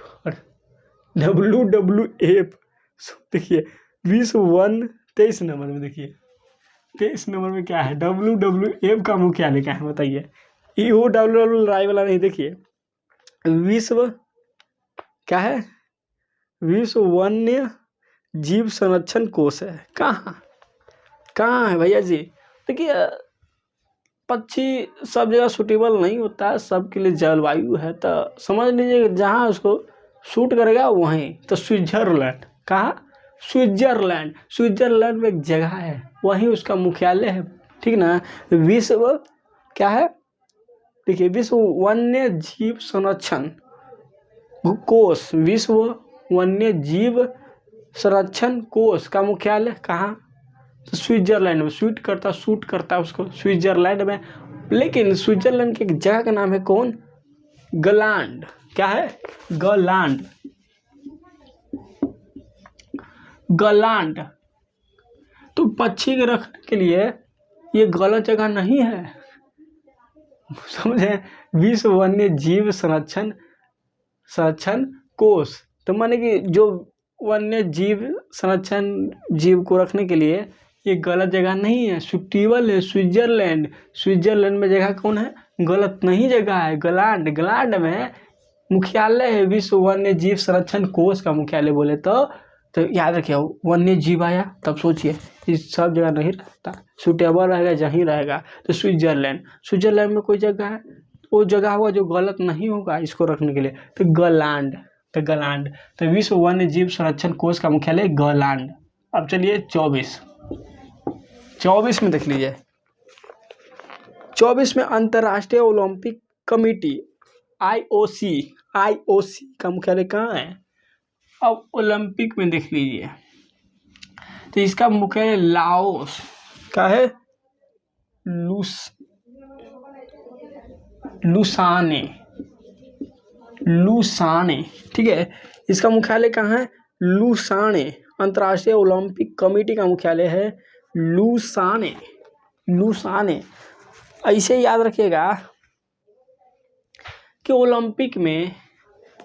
देखिए विश्व वन, 23 नंबर में देखिए, 23 नंबर में क्या है, WWF का मुख्यालय क्या है बताइए, EOWW राय वाला नहीं, देखिए विश्व क्या है, विश्व वन्य जीव संरक्षण कोष है, कहाँ है भैया जी। देखिए पक्षी सब जगह सूटेबल नहीं होता है, सबके लिए जलवायु है, तो समझ लीजिए जहाँ उसको शूट करेगा वहीं, तो स्विट्जरलैंड, कहाँ, स्विट्जरलैंड में एक जगह है, वहीं उसका मुख्यालय है, ठीक ना। विश्व क्या है, देखिए विश्व वन्य जीव संरक्षण कोष, विश्व वन्य जीव संरक्षण कोष का मुख्यालय कहाँ, तो स्विट्जरलैंड में, शूट करता है उसको स्विट्जरलैंड में। लेकिन स्विट्जरलैंड की एक जगह का नाम है कौन, गलांड, क्या है, गलांड। तो पक्षी के रखने के लिए ये गलत जगह नहीं है, समझे, विश्व वन्य जीव संरक्षण कोष, तो माने कि जो वन्य जीव संरक्षण जीव को रखने के लिए ये गलत जगह नहीं है, सूटेबल है स्विट्जरलैंड में जगह कौन है, गलत नहीं जगह है, गलांड में मुख्यालय है विश्व वन्य जीव संरक्षण कोष का मुख्यालय बोले तो याद रखिए, वन्य जीव आया तब सोचिए, इस सब जगह नहीं रहता, सूटेबल रहेगा जहीं रहेगा, तो स्विट्जरलैंड में कोई जगह है, वो जगह हुआ जो गलत नहीं होगा इसको रखने के लिए, तो गलांड, तो विश्व वन्य जीव संरक्षण कोष का मुख्यालय गलांड। अब चलिए 24 में देख लीजिए, 24 में अंतर्राष्ट्रीय ओलंपिक कमेटी IOC का मुख्यालय कहाँ है। अब ओलंपिक में देख लीजिए, तो इसका मुख्यालय लाओस का है, लुसाने, ठीक है, इसका मुख्यालय कहाँ है, लुसाने। अंतर्राष्ट्रीय ओलंपिक कमेटी का मुख्यालय है लुसाने। ऐसे याद रखिएगा कि ओलंपिक में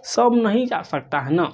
सब नहीं जा सकता है ना,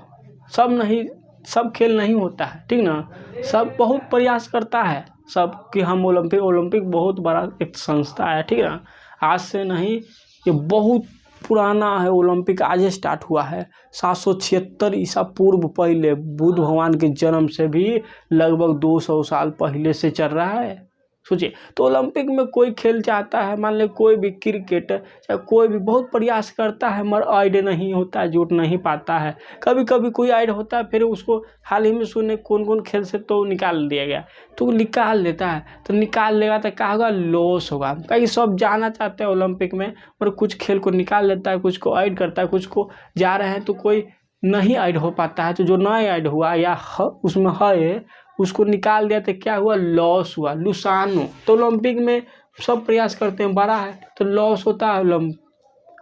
सब खेल नहीं होता है, ठीक ना, सब बहुत प्रयास करता है सब कि हम ओलंपिक बहुत बड़ा एक संस्था है, ठीक ना, आज से नहीं, ये बहुत पुराना है, ओलंपिक आज स्टार्ट हुआ है, 776 ईसा पूर्व पहले, बुद्ध भगवान के जन्म से भी लगभग 200 साल पहले से चल रहा है, सोचिए। तो ओलंपिक में कोई खेल चाहता है, मान ले कोई भी क्रिकेट चाहे कोई भी बहुत प्रयास करता है, मगर ऐड नहीं होता है, जुट नहीं पाता है, कभी कभी कोई ऐड होता है, फिर उसको हाल ही में सुने कौन खेल से तो निकाल दिया गया, तो निकाल देता है, तो निकाल लेगा तो क्या होगा, लॉस होगा, कहीं सब जाना चाहते हैं ओलंपिक में, और कुछ खेल को निकाल लेता है, कुछ को ऐड करता है, कुछ को जा रहे हैं तो कोई नहीं ऐड हो पाता है, तो जो नहीं ऐड हुआ या उसमें है उसको निकाल दिया तो क्या हुआ, लॉस हुआ, लुसानो। तो ओलंपिक में सब प्रयास करते हैं, बड़ा है तो लॉस होता है,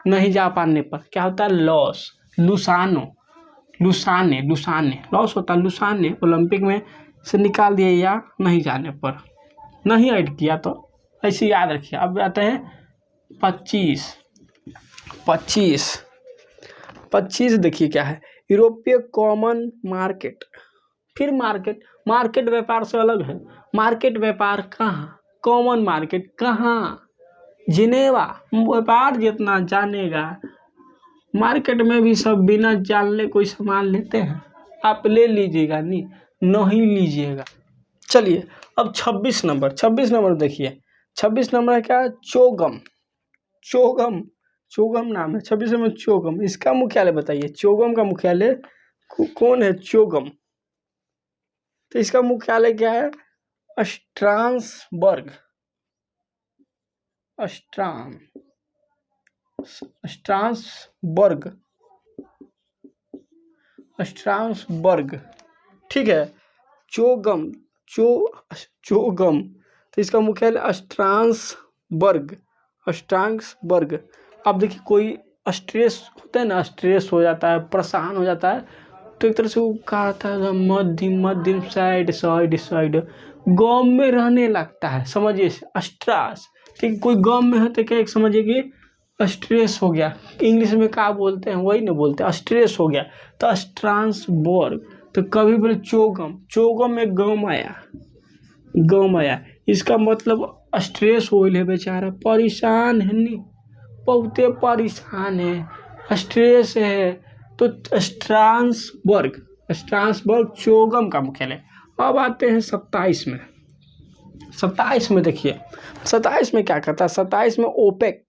नहीं जा पाने पर क्या होता है, लॉस, लुसाने, लॉस होता है, लुसाने। ओलंपिक में से निकाल दिया या नहीं जाने पर, नहीं ऐड किया, तो ऐसे याद रखिए। अब आते हैं 25 देखिए क्या है, यूरोपीय कॉमन मार्केट फिर मार्केट, मार्केट व्यापार से अलग है। मार्केट व्यापार कहाँ, कॉमन मार्केट कहाँ, जिनेवा। व्यापार जितना जानेगा, मार्केट में भी सब बिना जानले कोई सामान लेते हैं। आप ले लीजिएगा, नहीं लीजिएगा। चलिए अब 26 नंबर देखिए। 26 नंबर है क्या, चोगम। चोगम नाम है 26 में, चोगम। इसका मुख्यालय बताइए, चोगम का मुख्यालय कौन है, चोगम। तो इसका मुख्यालय क्या है, स्ट्रासबर्ग। स्ट्रासबर्ग, ठीक है। चोगम, चोगम, तो इसका मुख्यालय स्ट्रासबर्ग। अब देखिए कोई स्ट्रेस होता है ना, स्ट्रेस हो जाता है, परेशान हो जाता है, तो एक तरह से वो कहा था मध्यम साइड गम में रहने लगता है, समझिए स्ट्रेस। ठीक, कोई गम में है तो क्या, एक समझिए कि स्ट्रेस हो गया। इंग्लिश में क्या बोलते हैं, वही ना बोलते, स्ट्रेस हो गया, तो स्ट्रासबर्ग। तो कभी बोले चोगम में गम आया, इसका मतलब स्ट्रेस हो है बेचारा, परेशान है, नहीं बहुते परेशान है, स्ट्रेस है। तो स्ट्रासबर्ग चोगम का मुख्यालय। अब आते हैं 27 में। 27 में देखिए, 27 में क्या करता है, 27 में ओपेक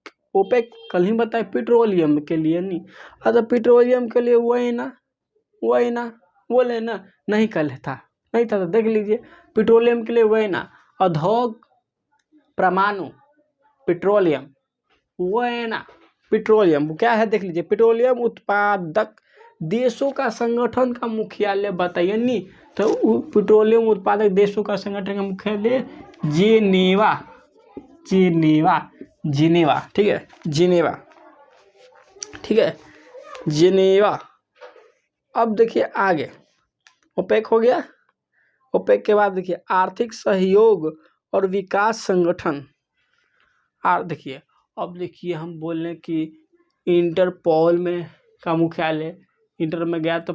कल ही बताए, पेट्रोलियम के लिए, नहीं अच्छा पेट्रोलियम के लिए वही ना बोले ना, नहीं कल था, नहीं था, तो देख लीजिए पेट्रोलियम के लिए वही ना, उद्योग परमाणु पेट्रोलियम, वही ना पेट्रोलियम क्या है, देख लीजिए पेट्रोलियम उत्पादक देशों का संगठन का मुख्यालय बताइए, नहीं तो पेट्रोलियम उत्पादक देशों का संगठन का मुख्यालय जिनेवा, ठीक है, जिनेवा। अब देखिए आगे, ओपेक हो गया। ओपेक के बाद देखिए आर्थिक सहयोग और विकास संगठन। देखिए अब देखिए हम बोल रहे हैं कि इंटरपोल में का मुख्यालय, इंटर में गया तो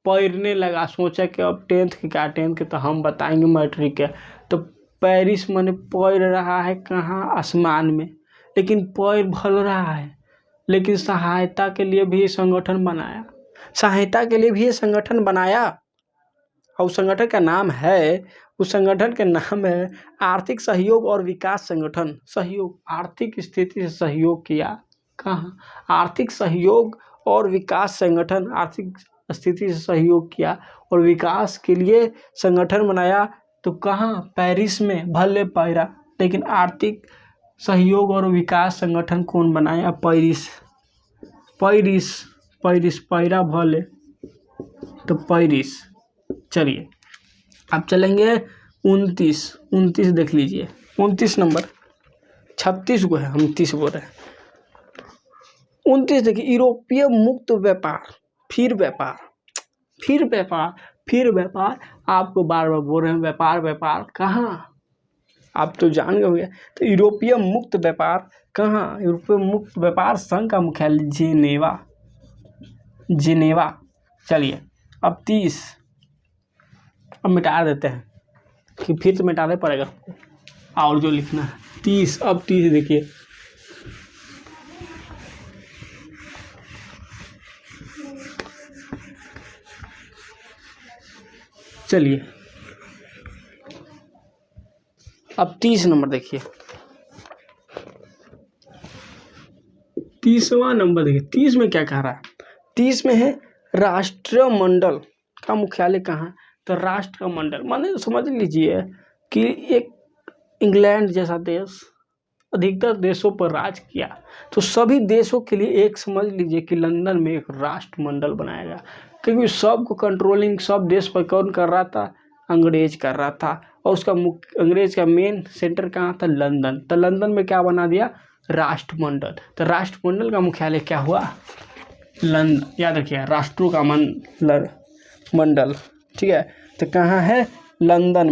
पैरने लगा, सोचा कि अब 10th के तो हम बताएंगे मैट्रिक के, तो पेरिस मैंने पैर रहा है कहाँ, आसमान में, लेकिन पैर भल रहा है, लेकिन सहायता के लिए भी संगठन बनाया, और उस संगठन का नाम है, आर्थिक सहयोग और विकास संगठन। सहयोग, आर्थिक स्थिति से सहयोग किया, कहाँ, आर्थिक सहयोग और विकास संगठन, आर्थिक स्थिति से सहयोग किया और विकास के लिए संगठन बनाया, तो कहाँ, पेरिस में, भले पैरा, लेकिन आर्थिक सहयोग और विकास संगठन कौन बनाया, पैरिस पैरा भले, तो पेरिस। चलिए अब चलेंगे 29 देख लीजिए, 29 नंबर, 36 को है, हम 30 बोल रहे हैं। 29 देखिए, यूरोपीय मुक्त व्यापार, फिर व्यापार, आपको बार बार बोल रहे हैं व्यापार कहाँ, आप तो जान गए होंगे। तो यूरोपीय मुक्त व्यापार कहाँ, यूरोपीय मुक्त व्यापार संघ का मुख्यालय जिनेवा। चलिए अब 30, अब मिटा देते हैं कि फिर तो मिटाना पड़ेगा और जो लिखना है 30। अब 30 देखिए, चलिए अब 30 नंबर देखिए, 30वां नंबर देखिए। 30 में क्या कह रहा है, 30 में है राष्ट्रमंडल का मुख्यालय कहाँ, तो राष्ट्रमंडल माने समझ लीजिए कि एक इंग्लैंड जैसा देश अधिकतर देशों पर राज किया, तो सभी देशों के लिए एक समझ लीजिए कि लंदन में एक राष्ट्रमंडल बनाया गया, क्योंकि सबको कंट्रोलिंग सब देश पर कौन कर रहा था, अंग्रेज कर रहा था, और उसका अंग्रेज का मेन सेंटर कहाँ था, लंदन। तो लंदन में क्या बना दिया, राष्ट्रमंडल। तो राष्ट्रमंडल का मुख्यालय क्या हुआ, लंदन, याद रखिए राष्ट्रों का मंडल, ठीक है। तो कहाँ है, लंदन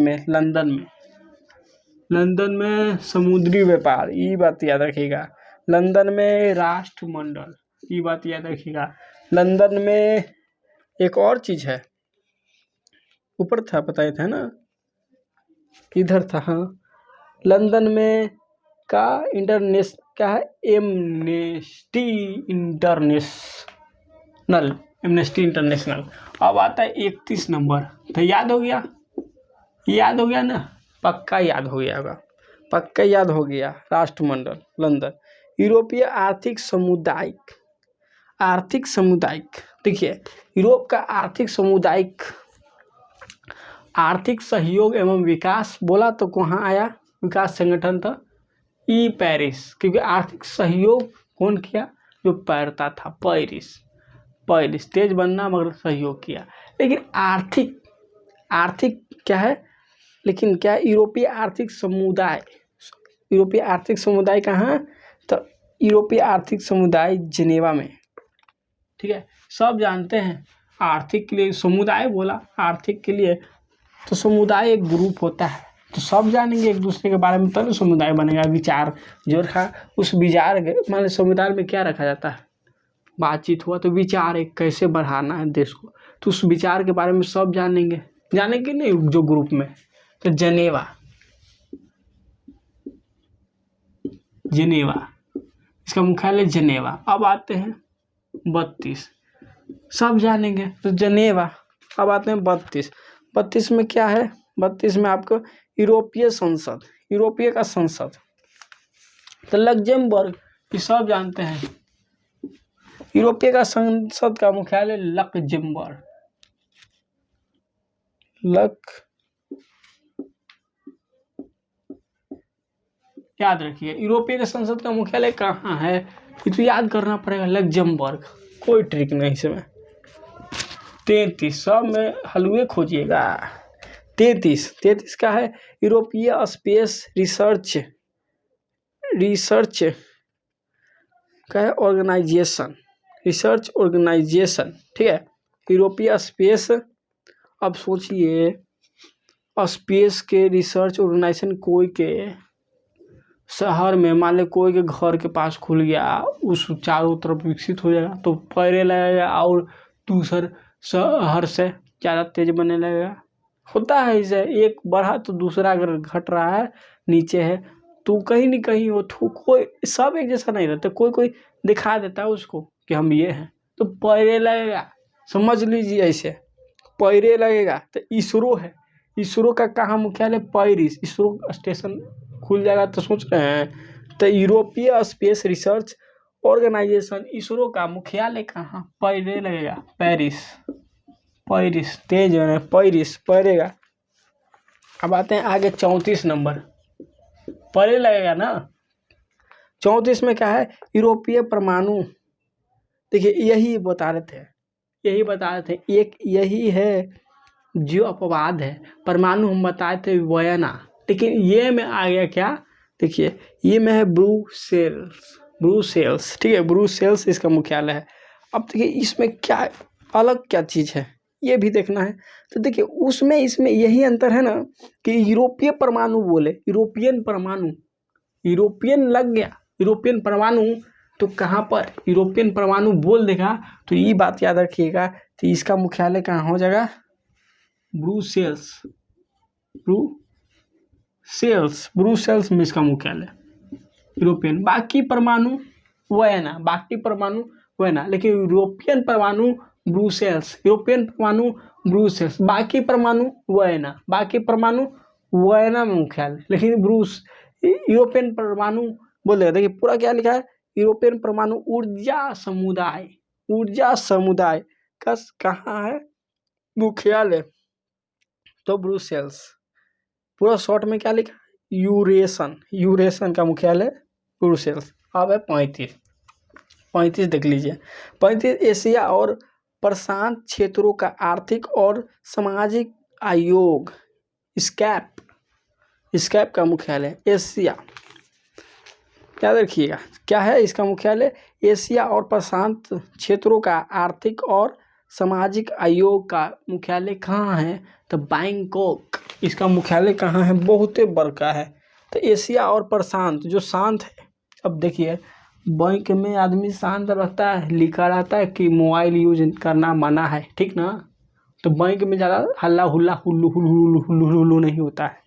में समुद्री व्यापार, ये बात याद रखिएगा, लंदन में राष्ट्रमंडल, ये बात याद रखिएगा। लंदन में एक और चीज है, ऊपर था, बताया था ना, इधर था। हाँ, लंदन में का क्या है, एमनेस्टी इंटरनेशनल। अब आता है 31 नंबर। तो याद हो गया, याद हो गया ना, पक्का याद हो गया होगा, पक्का याद हो गया। राष्ट्रमंडल लंदन, यूरोपीय आर्थिक सामुदायिक देखिए, यूरोप का आर्थिक सहयोग एवं विकास बोला तो कहाँ आया, विकास संगठन था पेरिस, क्योंकि आर्थिक सहयोग कौन किया, जो पैरता था पेरिस तेज बनना मगर सहयोग किया। लेकिन आर्थिक क्या है, लेकिन क्या यूरोपीय आर्थिक समुदाय कहाँ, तो यूरोपीय आर्थिक समुदाय जिनेवा में। ठीक है, सब जानते हैं आर्थिक के लिए समुदाय बोला, आर्थिक के लिए तो समुदाय एक ग्रुप होता है, तो सब जानेंगे एक दूसरे के बारे में, तब समुदाय बनेगा। विचार जो रखा उस विचार मान समुदाय में क्या रखा जाता है, बातचीत हुआ तो विचार एक कैसे बढ़ाना है देश को, तो उस विचार के बारे में सब जानेंगे नहीं जो ग्रुप में। तो जिनेवा इसका मुख्यालय जिनेवा। अब आते हैं 32, सब जानेंगे तो जिनेवा। अब आते हैं 32 में क्या है, 32 में आपको यूरोपीय का संसद, तो लक्जमबर्ग, ये सब जानते हैं। यूरोपीय का संसद का मुख्यालय लक्जमबर्ग। याद रखिए, यूरोपीय का संसद का मुख्यालय कहाँ है, ये तो याद करना पड़ेगा, लक्जमबर्ग, कोई ट्रिक नहीं इसमें। 33 सब में हलवे खोजिएगा। 33 का है यूरोपीय स्पेस रिसर्च का है ऑर्गेनाइजेशन, ठीक है, यूरोपीय स्पेस। अब सोचिए, स्पेस के रिसर्च ऑर्गेनाइजेशन कोई के शहर में, मान ले कोई के घर के पास खुल गया, उस चारों तरफ विकसित हो जाएगा तो पैरे लगेगा और दूसर शहर से ज़्यादा तेज बनने लगेगा। होता है इसे, एक बढ़ा तो दूसरा अगर घट रहा है, नीचे है तो कहीं न कहीं वो कोई सब एक जैसा नहीं रहता, कोई दिखा देता है उसको कि हम ये हैं, तो पैरे लगेगा। समझ लीजिए, ऐसे पैरे लगेगा। तो इसरो का कहाँ मुख्यालय, पेरिस, इसरो स्टेशन खुल जाएगा तो सोच रहे हैं। तो यूरोपीय स्पेस रिसर्च ऑर्गेनाइजेशन, इसरो का मुख्यालय कहाँ, पैरे लगेगा, पेरिस तेज है, पेरिस पैरेगा। अब आते हैं आगे 34 नंबर, पैरे लगेगा ना। 34 में क्या है, यूरोपीय परमाणु, देखिए यही बता रहे थे, एक यही है जो अपवाद है। परमाणु हम बताए थे वियना, लेकिन ये में आ गया क्या, देखिए ये में है ब्रुसेल्स, ठीक है, ब्रुसेल्स इसका मुख्यालय है। अब देखिए इसमें क्या अलग क्या चीज़ है, ये भी देखना है। तो देखिए उसमें इसमें यही अंतर है ना कि यूरोपीय परमाणु बोले, यूरोपियन लग गया, यूरोपियन परमाणु, तो कहाँ पर यूरोपियन परमाणु बोल देगा तो ये बात याद रखिएगा, तो इसका मुख्यालय कहाँ हो जाएगा, ब्रुसेल्स में इसका मुख्यालय यूरोपियन। बाकी परमाणु वियना, लेकिन यूरोपियन परमाणु ब्रुसेल्स, बाकी परमाणु वियना में मुख्यालय, लेकिन यूरोपियन परमाणु बोलेगा। देखिए पूरा क्या लिखा है, यूरोपियन परमाणु ऊर्जा समुदाय का कहाँ है मुख्यालय, तो ब्रुसेल्स। पूरा शॉर्ट में क्या लिखा है, यूरेशन का मुख्यालय ब्रुसेल्स। अब है 35 देख लीजिए। 35 एशिया और प्रशांत क्षेत्रों का आर्थिक और सामाजिक आयोग, स्कैप का मुख्यालय एशिया, याद रखिएगा क्या है इसका मुख्यालय, एशिया और प्रशांत क्षेत्रों का आर्थिक और सामाजिक आयोग का मुख्यालय कहाँ है, तो बैंकॉक, इसका मुख्यालय कहाँ है, बहुत बड़का है। तो एशिया और प्रशांत जो शांत है, अब देखिए बैंक में आदमी शांत रहता है, लिखा रहता है कि मोबाइल यूज करना मना है, ठीक ना, तो बैंक में ज़्यादा हल्ला हुल्ला हुल्लू हुल्लू हुल्लू हुल्लू हुल्लू नहीं होता है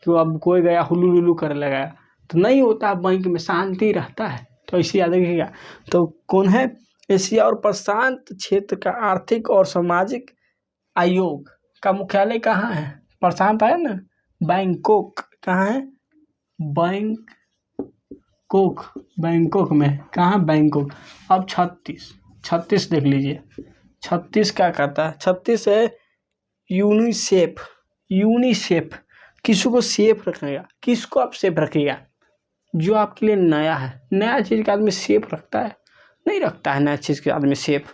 कि अब कोई गया हुल्लू हुल्लू कर लगा, तो नहीं होता। बैंक में शांति रहता है। तो इसे याद रखिएगा। तो कौन है? एशिया और प्रशांत क्षेत्र का आर्थिक और सामाजिक आयोग का मुख्यालय कहाँ है? प्रशांत है ना, बैंकॉक। कहाँ है? बैंकॉक में। कहाँ? बैंकॉक। अब 36 देख लीजिए। 36 क्या कहता है? 36 है यूनिसेफ। किसको सेफ रखेगा? किसको आप सेफ रखिएगा? जो आपके लिए नया है। नया चीज़ का आदमी सेफ रखता है? नहीं रखता है नया चीज़ के आदमी सेफ।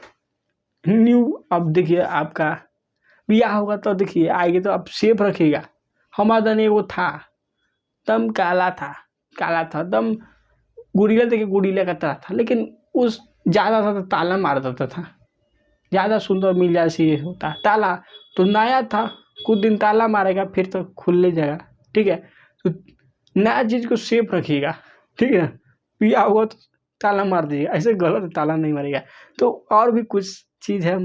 न्यू, अब देखिए आपका ब्याह होगा तो देखिए आएगी तो आप सेफ रखिएगा। हमारा दन वो था, दम काला था दम गुड़ीला, देखिए गुड़ीला का तरह था, लेकिन उस ज़्यादा था तो ताला मार देता था। ज़्यादा सुंदर मिल जाए से होता है ताला। तो नया था, कुछ दिन ताला मारेगा फिर तो खुल जाएगा। ठीक है, तो नया चीज़ को सेफ रखिएगा। ठीक है ना, पिया हुआ तो ताला मार दीजिएगा, ऐसे गलत ताला नहीं मारेगा। तो और भी कुछ चीज़ है।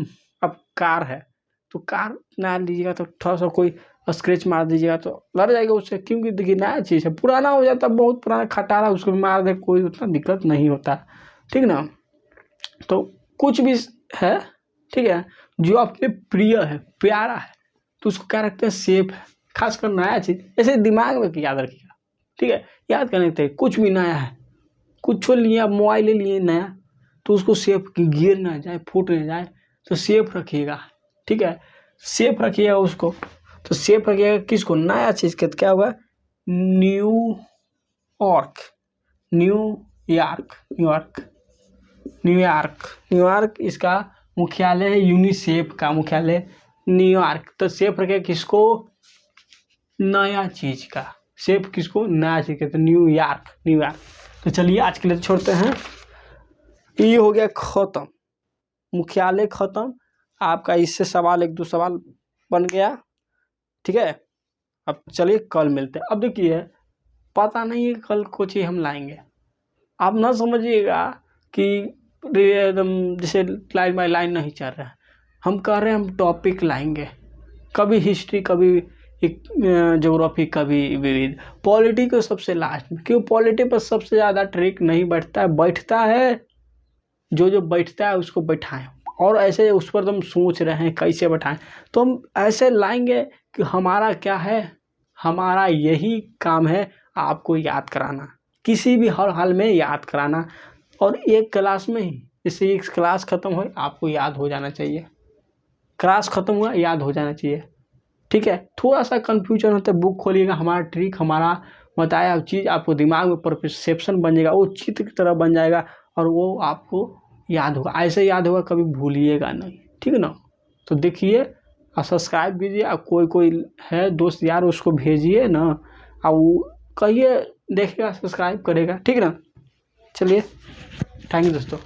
अब कार है तो कार नया लीजिएगा तो थोड़ा सा कोई स्क्रैच मार दीजिएगा तो लड़ जाएगा उससे, क्योंकि देखिए नया चीज़ है। पुराना हो जाता, बहुत पुराना खटारा, उसको मार दे कोई उतना दिक्कत नहीं होता। ठीक ना, तो कुछ भी है, ठीक है, जो आपके प्रिय है, प्यारा है, तो उसको क्या रखते हैं? सेफ है। खासकर नया चीज़ ऐसे दिमाग में याद रखिएगा। ठीक है, याद करने के कुछ भी नया है, कुछ लिए आप मोबाइल ले लिए नया, तो उसको सेफ, गिर ना जाए, फूट ना जाए, तो सेफ रखिएगा। ठीक है, सेफ रखिएगा उसको। तो सेफ रखिएगा किसको? नया चीज़ के। क्या हुआ? न्यूयॉर्क इसका मुख्यालय है। यूनिसेफ का मुख्यालय न्यूयॉर्क। तो सेफ रखिएगा किसको? नया चीज़ का। सेफ किसको? नया चीज़ का। तो न्यूयॉर्क। तो चलिए आज के लिए छोड़ते हैं। ये हो गया खत्म, मुख्यालय खत्म आपका। इससे सवाल 1-2 सवाल बन गया। ठीक है, अब चलिए कल मिलते हैं। अब देखिए पता नहीं है कल को चीज़ हम लाएंगे। आप ना समझिएगा कि एकदम जैसे लाइन बाय लाइन नहीं चल रहा है। हम कह रहे हैं हम टॉपिक लाएंगे, कभी हिस्ट्री, कभी ज्योग्राफी, कभी विविध। पॉलिटी को सबसे लास्ट में, क्यों? पॉलिटी पर सबसे ज़्यादा ट्रिक नहीं बैठता है जो बैठता है उसको बैठाएं। और ऐसे उस पर हम सोच रहे हैं कैसे बैठाएं, तो हम ऐसे लाएंगे कि हमारा क्या है, हमारा यही काम है आपको याद कराना, किसी भी हर हाल में याद कराना। और एक क्लास में ही, जैसे एक क्लास ख़त्म हो आपको याद हो जाना चाहिए। क्लास ख़त्म हुआ याद हो जाना चाहिए। ठीक है, थोड़ा सा कन्फ्यूजन होता है, बुक खोलिएगा, हमारा ट्रिक, हमारा बताया चीज़ आपको दिमाग में परसेप्शन बन जाएगा, वो चित्र की तरह बन जाएगा और वो आपको याद होगा। ऐसे याद होगा, कभी भूलिएगा नहीं। ठीक है ना, तो देखिए और सब्सक्राइब कीजिए। अब कोई है दोस्त यार उसको भेजिए ना, अब वो कहिए देखेगा, सब्सक्राइब करेगा। ठीक है ना, चलिए थैंक यू दोस्तों।